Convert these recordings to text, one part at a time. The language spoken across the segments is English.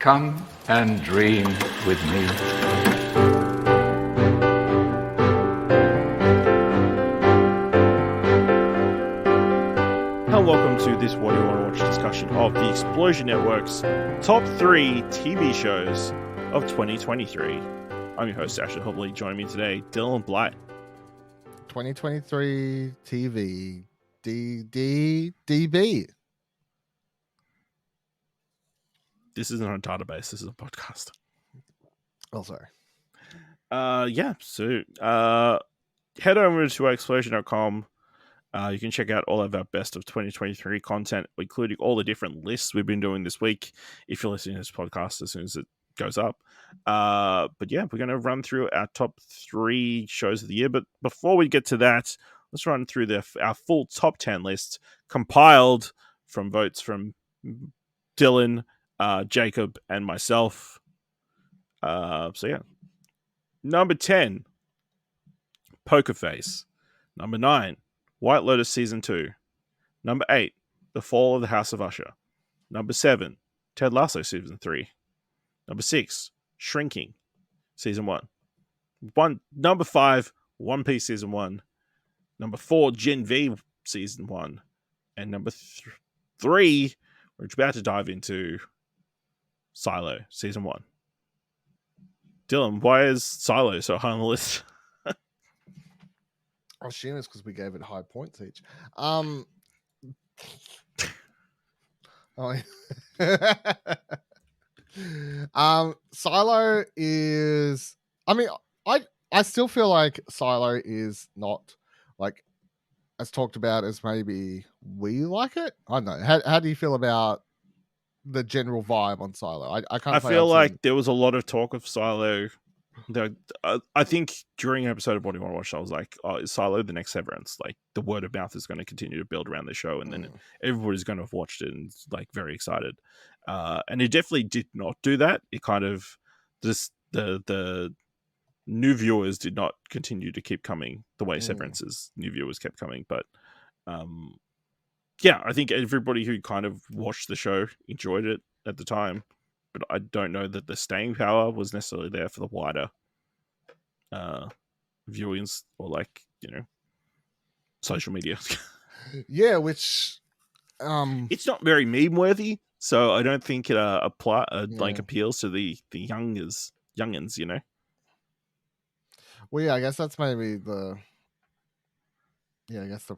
Come and dream with me. Hello, welcome to this What Do You Want to Watch discussion of the Explosion Network's top 3 TV shows of 2023. I'm your host, Ashley Hobley. Joining me today, Dylan Blight. 2023 TV DB. This isn't a database, this is a podcast. Oh, sorry. So head over to explosion.com. You can check out all of our best of 2023 content, including all the different lists we've been doing this week, if you're listening to this podcast as soon as it goes up. But yeah, we're going to run through our top 3 shows of the year. But before we get to that, let's run through our full top 10 list, compiled from votes from Dylan, Jacob, and myself. So yeah. Number 10, Poker Face. Number 9, White Lotus Season 2. Number 8, The Fall of the House of Usher. Number 7, Ted Lasso Season 3. Number 6, Shrinking Season 1. Number 5, One Piece Season 1. Number 4, Gen V Season 1. And number 3, we're about to dive into Silo Season 1. Dylan, why is Silo so high on the list? I assume it's because we gave it high points each. Silo is, I still feel like Silo is not like as talked about as maybe we like it. I don't know. How do you feel about the general vibe on Silo? I feel like there was a lot of talk of Silo. I think during an episode of What Do You Want to Watch, I was like, oh, is Silo the next Severance? Like, the word of mouth is going to continue to build around the show, and then everybody's going to have watched it and like very excited. And it definitely did not do that. It kind of just the new viewers did not continue to keep coming the way Severance's new viewers kept coming. But yeah, I think everybody who kind of watched the show enjoyed it at the time, but I don't know that the staying power was necessarily there for the wider viewings or like, social media. Yeah, which it's not very meme worthy, so I don't think it like appeals to the youngins. Well, yeah, I guess that's maybe the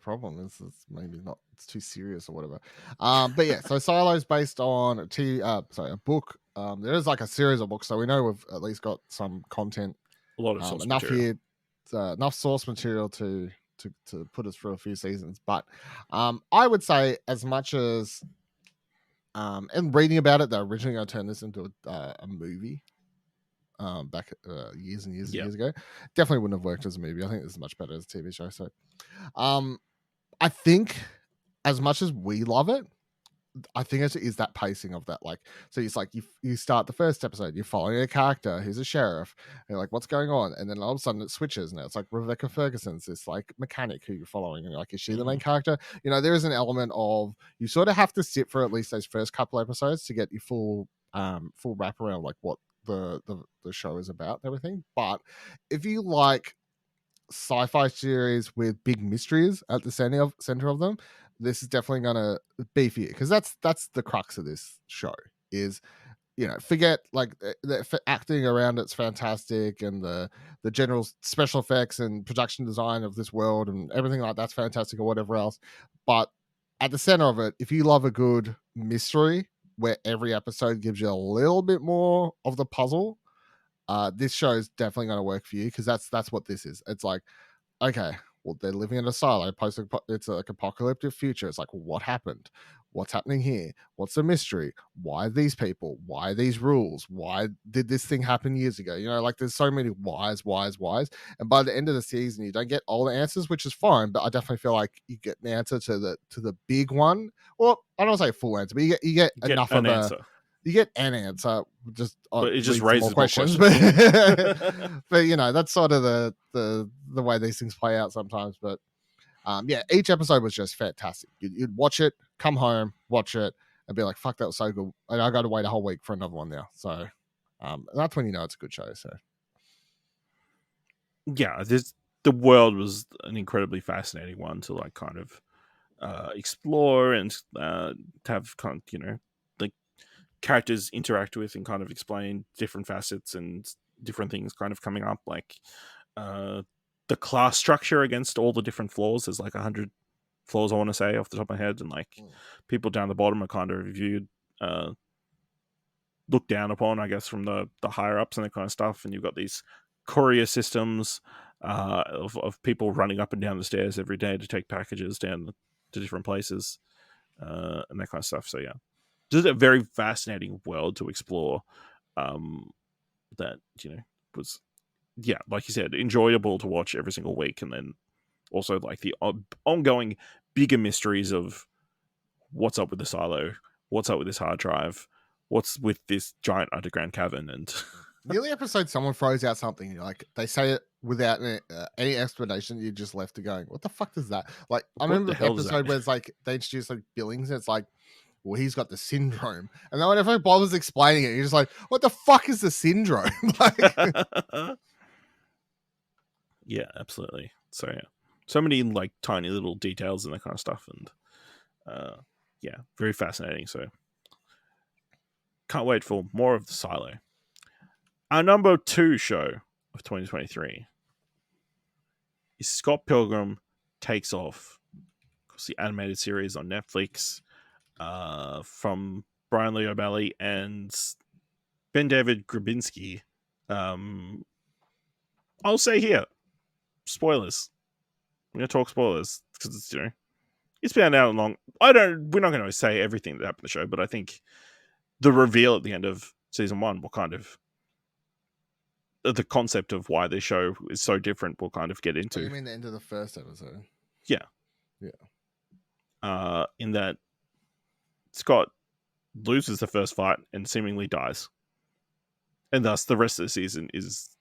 problem is it's maybe not, it's too serious or whatever. But yeah, so Silo's based on a book. There is like a series of books, so we know we've at least got some content, a lot of source enough material. Here, enough source material to put us through a few seasons. But I would say, as much as and reading about it, they're originally going to turn this into a movie. Back years and years and years ago, definitely wouldn't have worked as a movie. I think this is much better as a TV show. So, I think as much as we love it, I think it is that pacing of that. Like, so it's like you start the first episode, you're following a character who's a sheriff, and you're like, what's going on? And then all of a sudden it switches, and it's like Rebecca Ferguson's this like mechanic who you're following, and you're like, is she the main character? There is an element of you sort of have to sit for at least those first couple episodes to get your full wrap around like what the show is about and everything. But if you like sci-fi series with big mysteries at the center of them, this is definitely gonna be for you, because that's the crux of this show. Is forget like the acting around it's fantastic, and the general special effects and production design of this world and everything like that's fantastic, or whatever else. But at the center of it, if you love a good mystery where every episode gives you a little bit more of the puzzle, this show is definitely going to work for you, because that's what this is. It's like, okay, well, they're living in a silo, it's like apocalyptic future. It's like, well, what happened? What's happening here? What's the mystery? Why these people? Why these rules? Why did this thing happen years ago? Like there's so many whys. And by the end of the season, you don't get all the answers, which is fine. But I definitely feel like you get an answer to the big one. Well, I don't want to say full answer, but you get enough of answer. You get an answer, but it just raises more questions. But that's sort of the way these things play out sometimes. But each episode was just fantastic. You'd watch it, come home, watch it, and be like, fuck, that was so good. And I got to wait a whole week for another one now. So that's when you know it's a good show. So yeah, the world was an incredibly fascinating one to like kind of explore and to have kind of, the characters interact with and kind of explain different facets and different things kind of coming up, like the class structure against all the different floors. There's like 100 floors, I want to say, off the top of my head, and like people down the bottom are kind of viewed, looked down upon, I guess, from the higher ups and that kind of stuff. And you've got these courier systems of people running up and down the stairs every day to take packages down to different places, and that kind of stuff. So yeah, just a very fascinating world to explore. That was, yeah, like you said, enjoyable to watch every single week, and then also like the ongoing bigger mysteries of what's up with the silo, what's up with this hard drive, what's with this giant underground cavern, and the only episode someone throws out something like they say it without any explanation, you're just left to going, what the fuck is that? Like I remember the episode where it's like they introduce like Billings, and it's like, well, he's got the syndrome, and then whenever Bob was explaining it, you're just like, what the fuck is the syndrome? Like, yeah, absolutely. So yeah, so many like tiny little details and that kind of stuff, and yeah, very fascinating. So can't wait for more of the silo. Our number 2 show of 2023 is Scott Pilgrim Takes Off. It's the animated series on Netflix from Brian Lee O'Malley and Ben David Grabinski. I'll say here, spoilers. I'm going to talk spoilers because it's, it's been out long. We're not going to say everything that happened in the show, but I think the reveal at the end of season 1 will kind of, the concept of why this show is so different we'll kind of get into. You mean the end of the first episode? Yeah. In that Scott loses the first fight and seemingly dies. And thus the rest of the season is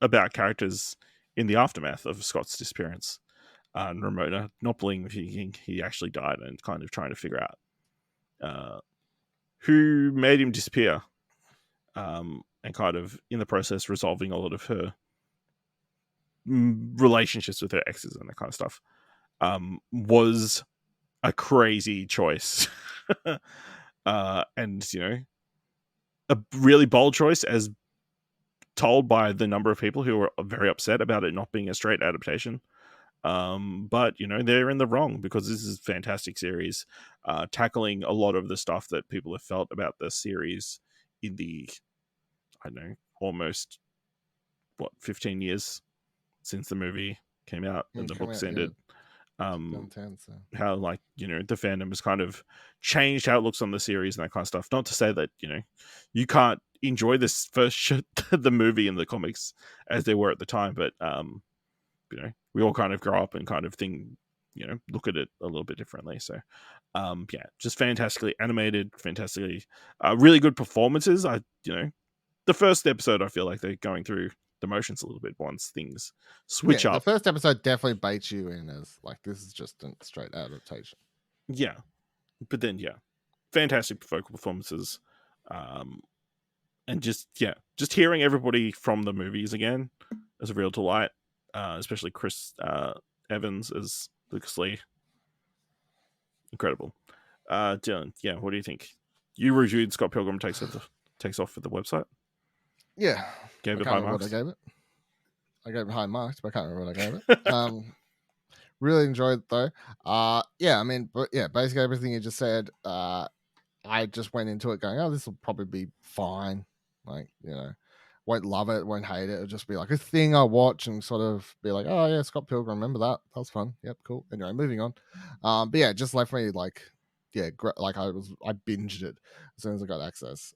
about characters in the aftermath of Scott's disappearance. And Ramona not believing he actually died and kind of trying to figure out who made him disappear. And kind of in the process resolving a lot of her relationships with her exes and that kind of stuff, was a crazy choice. And a really bold choice, as told by the number of people who were very upset about it not being a straight adaptation. But they're in the wrong, because this is a fantastic series, tackling a lot of the stuff that people have felt about the series in the, I don't know, almost 15 years since the movie came out and the books ended. How like the fandom has kind of changed how it looks on the series and that kind of stuff. Not to say that you can't enjoy this first the movie and the comics as they were at the time, but we all kind of grow up and kind of look at it a little bit differently. So yeah, just fantastically animated, fantastically really good performances. The first episode, I feel like they're going through the motions a little bit once things switch up. The first episode definitely baits you in as like, this is just a straight adaptation. Yeah. But then, yeah, fantastic vocal performances. And just hearing everybody from the movies again is a real delight, especially Chris Evans as Lucas Lee. Incredible. Dylan, yeah, what do you think? You reviewed Scott Pilgrim Takes Off for the website. Yeah. Gave it high marks. I gave it high marks, but I can't remember what I gave it. Really enjoyed it though. Basically everything you just said. I just went into it going, oh, this will probably be fine. Like, won't love it, won't hate it. It'll just be like a thing I watch and sort of be like, oh yeah, Scott Pilgrim, remember that? That was fun. Yep, cool. Anyway, moving on. But yeah, just left me like, like I binged it as soon as I got access.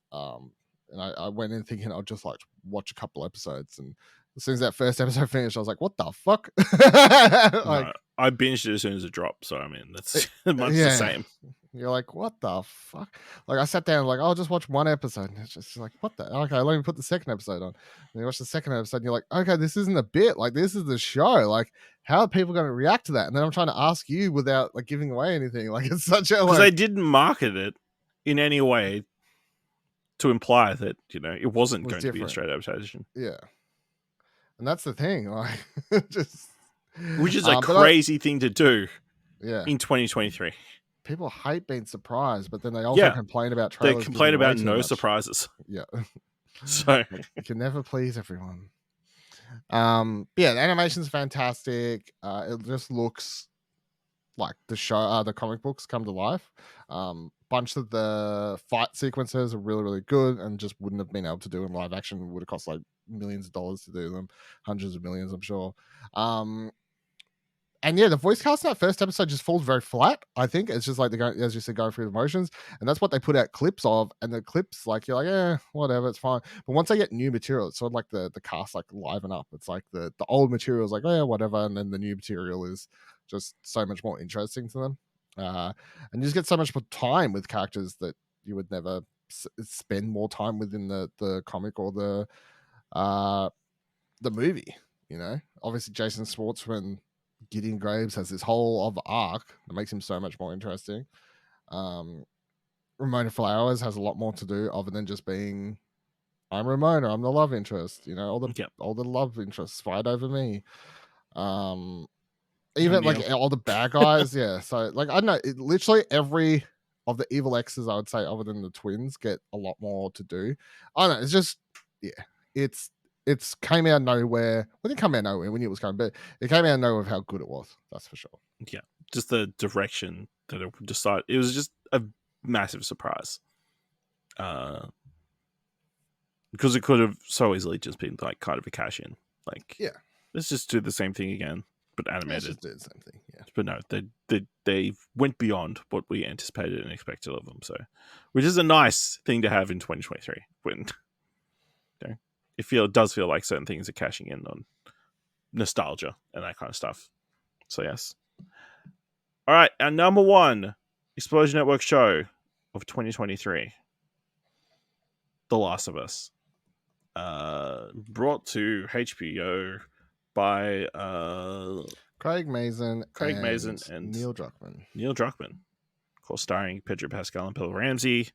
And I went in thinking I'll just like watch a couple episodes, and as soon as that first episode finished, I was like, what the fuck? No, I binged it as soon as it dropped, so I mean that's much the same. You're like, what the fuck? Like I sat down and like, I'll just watch one episode, and it's just like, what the, okay, let me put the second episode on. And you watch the second episode and you're like, okay, this isn't a bit, like this is the show. Like, how are people going to react to that? And then I'm trying to ask you without like giving away anything. Like, it's such a, because they didn't market it in any way to imply that it wasn't Was going to be a different. straight adaptation, Yeah, and that's the thing. Like, just which is a but crazy thing to do yeah, in 2023. people hate being surprised, but then they also Yeah, complain about they trailers. complain giving away about too no much. surprises. Yeah, So like, you can never please everyone. Yeah, the animation's fantastic. It just looks like the show, the comic books come to life. Bunch of the fight sequences are really, really good, and just wouldn't have been able to do in live action. Would have cost like millions of dollars to do them, hundreds of millions, I'm sure. And yeah, the voice cast in that first episode just falls very flat. I think it's just like they're going, as you said, going through the motions, and that's what they put out clips of. And the clips, like you're like, yeah, whatever, it's fine. But once they get new material, it's sort of like the cast like liven up. It's like the old material is like, oh yeah, whatever, and then the new material is just so much more interesting to them. And you just get so much more time with characters that you would never spend more time with in the comic or the movie. Obviously Jason Schwartzman, Gideon Graves has this whole other arc that makes him so much more interesting. Ramona Flowers has a lot more to do other than just being, I'm Ramona, I'm the love interest. All the love interests fight over me. Even like all the bad guys, yeah. So like I don't know, literally every of the evil exes, I would say, other than the twins, get a lot more to do. I don't know. It's just it's came out of nowhere. Well, it didn't come out of nowhere. We knew it was coming, but it came out of nowhere of how good it was. That's for sure. Yeah, just the direction that it decided. It was just a massive surprise. Because it could have so easily just been like kind of a cash in. Like, yeah, let's just do the same thing again, but animated. Let's just do the same thing. Yeah, but no, they went beyond what we anticipated and expected of them. So, which is a nice thing to have in 2023 when it does feel like certain things are cashing in on nostalgia and that kind of stuff. So yes. All right, our number one Explosion Network show of 2023, The Last of Us, brought to HBO by Craig Mazin and Neil Druckmann. Neil Druckmann, of course, starring Pedro Pascal and Bill Ramsey.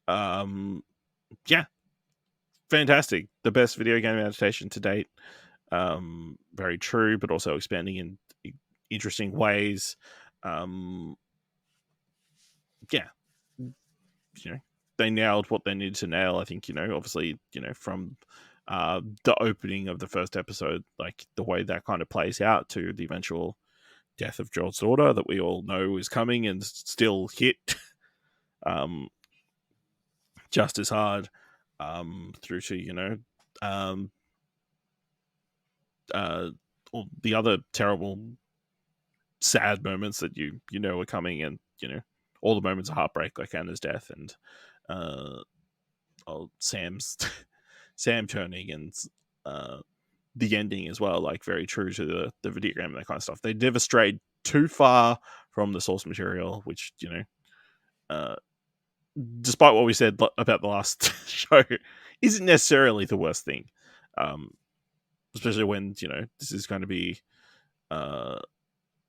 Yeah, fantastic. The best video game adaptation to date. Very true, but also expanding in interesting ways. Yeah, they nailed what they needed to nail. I think obviously from the opening of the first episode, like the way that kind of plays out to the eventual death of Joel's daughter that we all know is coming and still hit just as hard, through to all the other terrible sad moments that you know are coming, and all the moments of heartbreak like Anna's death and Sam turning and the ending as well, like very true to the video game and that kind of stuff. They never strayed too far from the source material, which despite what we said about the last show, isn't necessarily the worst thing, especially when this is going to be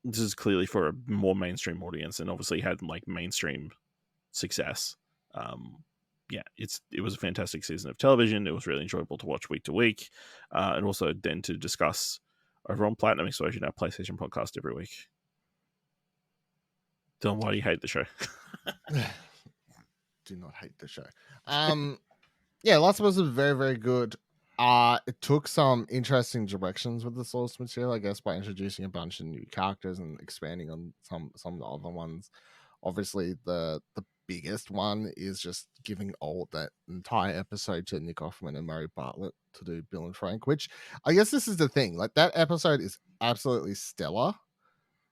this is clearly for a more mainstream audience and obviously had like mainstream success. Yeah, it was a fantastic season of television. It was really enjoyable to watch week to week, and also then to discuss over on Platinum Explosion, our PlayStation podcast every week. Dylan, why do you hate the show? Do not hate the show. Yeah, Last of Us was very, very good. It took some interesting directions with the source material, I guess, by introducing a bunch of new characters and expanding on some of the other ones. Obviously, the biggest one is just giving all that entire episode to Nick Offerman and Murray Bartlett to do Bill and Frank, which I guess this is the thing. Like, that episode is absolutely stellar,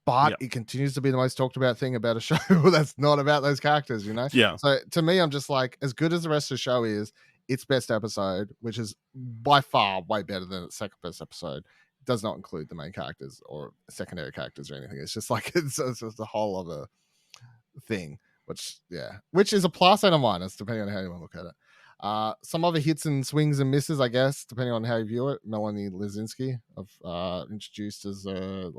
but it continues to be the most talked about thing about a show that's not about those characters, Yeah. So to me, I'm just like, as good as the rest of the show is, its best episode, which is by far way better than its second best episode, does not include the main characters or secondary characters or anything. It's just like it's just a whole other thing, which is a plus and a minus depending on how you want to look at it. Some other hits and swings and misses, I guess, depending on how you view it. Melanie Lisinski of introduced as a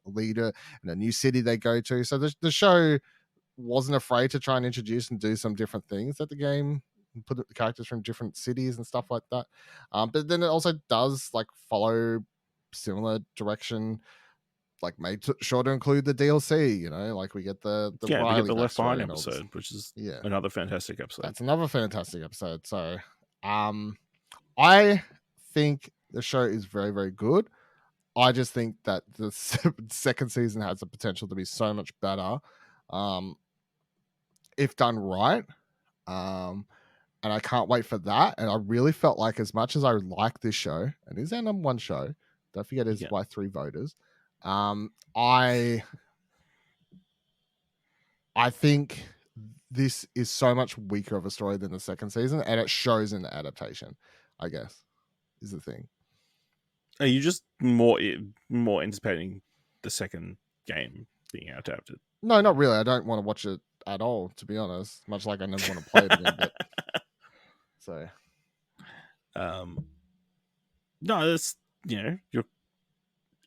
leader in a new city they go to. So the show wasn't afraid to try and introduce and do some different things at the game, and put the characters from different cities and stuff like that. But then it also does like follow similar direction, like made sure to include the DLC. You know, like we get the They get Riley the Left Behind backstory and all this. episode, which is Yeah, another fantastic episode. that's another fantastic episode. So, I think the show is very, very good. I just think that the second season has the potential to be so much better, if done right. And I can't wait for that. And I really felt like, as much as I like this show, and it's our number one show, don't forget it's by 3 voters. I think this is so much weaker of a story than the second season, and it shows in the adaptation, I guess, is the thing. Are you just more anticipating the second game being adapted? No, not really. I don't want to watch it at all, to be honest. Much like I never want to play it again. So, no, that's, you know,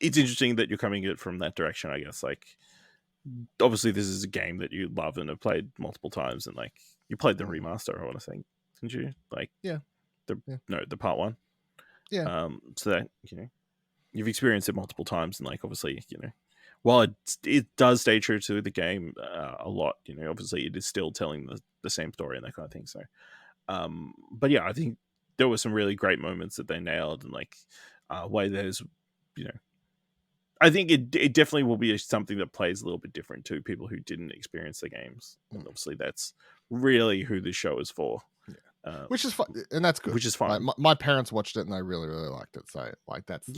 it's interesting that you're coming at it from that direction, I guess. Like, obviously this is a game that you love and have played multiple times, and like you played the remaster, I want to think, didn't you? Like, the part 1. Yeah. So that, you know, you've experienced it multiple times, and like, obviously, you know, while it does stay true to the game a lot, you know, obviously it is still telling the same story and that kind of thing. So, but yeah, I think there were some really great moments that they nailed, and like, way there's, you know, I think it definitely will be something that plays a little bit different to people who didn't experience the games. And obviously that's really who this show is for. Yeah. Which is fun, and that's good. Which is fine. Like, my parents watched it and they really, really liked it. So like that's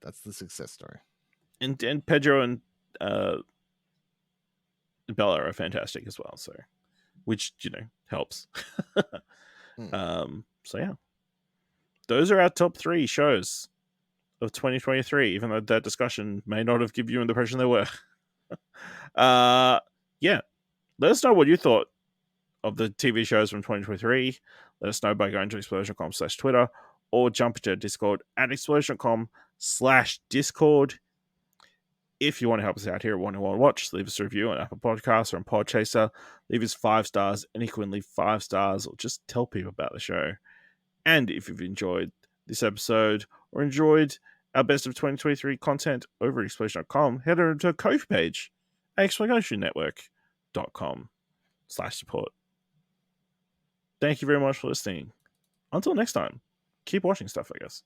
that's the success story. And Pedro and Bella are fantastic as well. So, which, you know, helps. So yeah, those are our top 3 shows of 2023, even though that discussion may not have given you the impression they were. Yeah, let us know what you thought of the TV shows from 2023. Let us know by going to explosion.com/Twitter, or jump into Discord at explosion.com/Discord. If you want to help us out here at One and One Watch, leave us a review on Apple Podcasts or on Podchaser. Leave us 5 stars, and equally 5 stars, or just tell people about the show. And if you've enjoyed this episode or enjoyed our best of 2023 content over at explosion.com, head over to our Ko-fi page at explosionnetwork.com/support. Thank you very much for listening. Until next time, keep watching stuff, I guess.